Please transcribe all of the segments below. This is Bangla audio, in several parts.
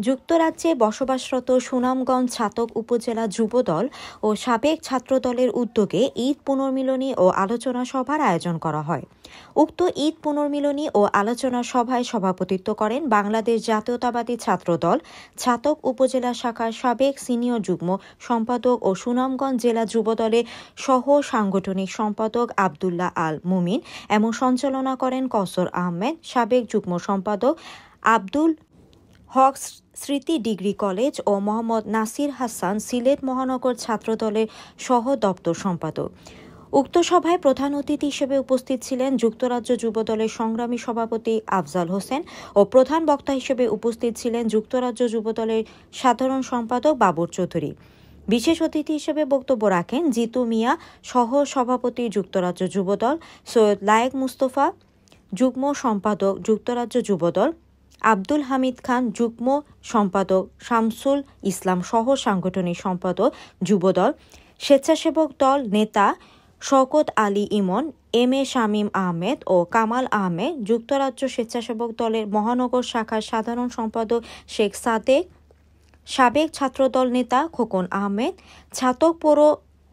যুক্তরাজ্যে বসবাসরত সুনামগঞ্জ ছাতক উপজেলা যুবদল ও সাবেক ছাত্রদলের উদ্যোগে ঈদ পুনর্মিলনী ও আলোচনা সভার আয়োজন করা হয়। উক্ত ঈদ পুনর্মিলনী ও আলোচনা সভায় সভাপতিত্ব করেন বাংলাদেশ জাতীয়তাবাদী ছাত্রদল ছাতক উপজেলা শাখার সাবেক সিনিয়র যুগ্ম সম্পাদক ও সুনামগঞ্জ জেলা যুবদলের সহ সাংগঠনিক সম্পাদক আবদুল্লাহ আল মুমিন এবং সঞ্চালনা করেন কসর আহমেদ, সাবেক যুগ্ম সম্পাদক আব্দুল হক স্মৃতি ডিগ্রি কলেজ ও মোহাম্মদ নাসির হাসান সিলেট মহানগর ছাত্রদলের সহ দপ্তর সম্পাদক। উক্ত সভায় প্রধান অতিথি হিসেবে উপস্থিত ছিলেন যুক্তরাজ্য যুবদলের সংগ্রামী সভাপতি আফজাল হোসেন ও প্রধান বক্তা হিসেবে উপস্থিত ছিলেন যুক্তরাজ্য যুবদলের সাধারণ সম্পাদক বাবর চৌধুরী। বিশেষ অতিথি হিসেবে বক্তব্য রাখেন জিতু মিয়া সহ সভাপতি যুক্তরাজ্য যুবদল, সৈয়দ লায়েক মুস্তফা যুগ্ম সম্পাদক যুক্তরাজ্য যুবদল, আব্দুল হামিদ খান যুগ্ম সম্পাদক, শামসুল ইসলাম সহ সাংগঠনিক সম্পাদক যুবদল, স্বেচ্ছাসেবক দল নেতা শওকত আলী ইমন, এম এ শামীম আহমেদ ও কামাল আহমেদ, যুক্তরাজ্য স্বেচ্ছাসেবক দলের মহানগর শাখার সাধারণ সম্পাদক শেখ সাদেক, সাবেক ছাত্রদল নেতা খোকন আহমেদ, ছাতক পৌর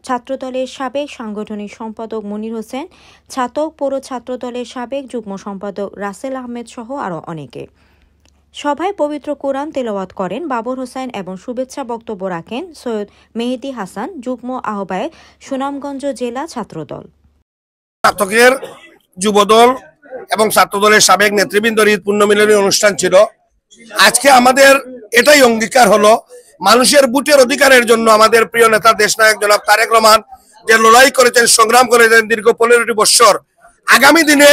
ছাত্রদলের সাবেক সাংগঠনিক সম্পাদক মনির হোসেন, ছাতক পৌর ছাত্রদলের সাবেক যুগ্ম সম্পাদক রাসেল আহমেদ সহ আরও অনেকে। সভায় পবিত্র কোরআন তেলাওয়াত করেন বাবর হোসেন এবং শুভেচ্ছা বক্তব্য রাখেন সৈয়দ মেহেদী হাসান, যুগ্ম আহ্বায়ক সুনামগঞ্জ জেলা ছাত্রদল। ছাত্রদের যুবদল এবং ছাত্রদলের সাবেক নেতৃবৃন্দের ঈদ পুনর্মিলনী অনুষ্ঠান ছিল। আজকে আমাদের এটাই অঙ্গীকার হলো, মানুষের ভোটের অধিকারের জন্য আমাদের প্রিয় নেতা দেশনায়ক জনাব তারেক রহমান যে লড়াই করেছেন, সংগ্রাম করেছেন দীর্ঘ 15টি বছর, আগামী দিনে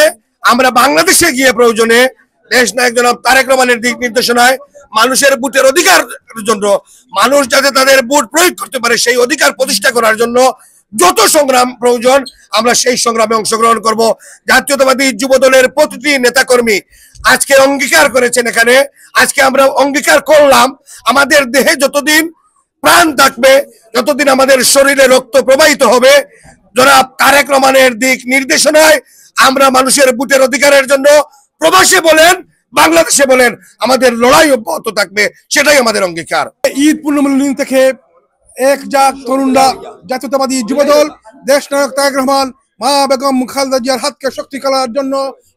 আমরা বাংলাদেশে গিয়ে প্রয়োজনে দেশনায়ক জনাব তারেক রহমানের দিক নির্দেশনায় মানুষের ভোটের অধিকারের জন্য, মানুষ যাতে তাদের ভোট প্রয়োগ করতে পারে সেই অধিকার প্রতিষ্ঠা করার জন্য যত সংগ্রাম প্রয়োজন আমরা সেই সংগ্রামে অংশগ্রহণ করব। জাতীয়তাবাদী যুবদলের প্রতিটি নেতাকর্মী আজকে অঙ্গীকার করেছেন। এখানে আজকে আমরা অঙ্গীকার করলাম, আমাদের দেহে যতদিন প্রাণ থাকবে, যতদিন আমাদের শরীরে রক্ত প্রবাহিত হবে, জনাব তারেক রহমানের দিক নির্দেশনায় আমরা মানুষের ভোটের অধিকারের জন্য প্রবাসে বলেন বাংলাদেশে বলেন আমাদের লড়াই অব্যাহত থাকবে, সেটাই আমাদের অঙ্গীকার। ঈদ পুনর্মিলনী থেকে এক জাত তরুণরা জাতীয়তাবাদী যুবদল দেশনায়ক তারেক রহমান, মা বেগম খালেদা জিয়ার হাতকে শক্তি করার জন্য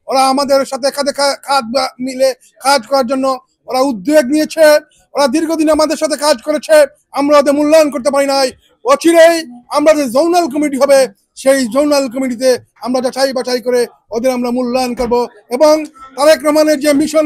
ওরা আমাদের সাথে কাঁধে মিলে কাজ করার জন্য ওরা উদ্যোগ নিয়েছে। ওরা দীর্ঘদিন আমাদের সাথে কাজ করেছে, আমরা ওদের মূল্যায়ন করতে পারি নাই। অচিরেই আমরা যে জোনাল কমিটি হবে সেই জোনাল কমিটিতে আমরা যাচাই বাছাই করে ওদের আমরা মূল্যায়ন করব এবং তারেক রহমানের যে মিশন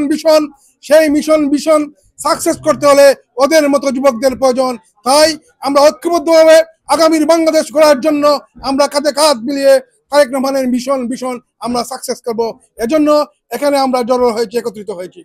সেই মিশন সাকসেস করতে হলে ওদের মতো যুবকদের প্রয়োজন। তাই আমরা ঐক্যবদ্ধভাবে আগামীর বাংলাদেশ গড়ার জন্য আমরা কাঁধে কাঁধ মিলিয়ে তারেক রহমানের মিশন আমরা সাকসেস করব। এজন্য এখানে আমরা জড়ো হয়েছি, একত্রিত হয়েছি।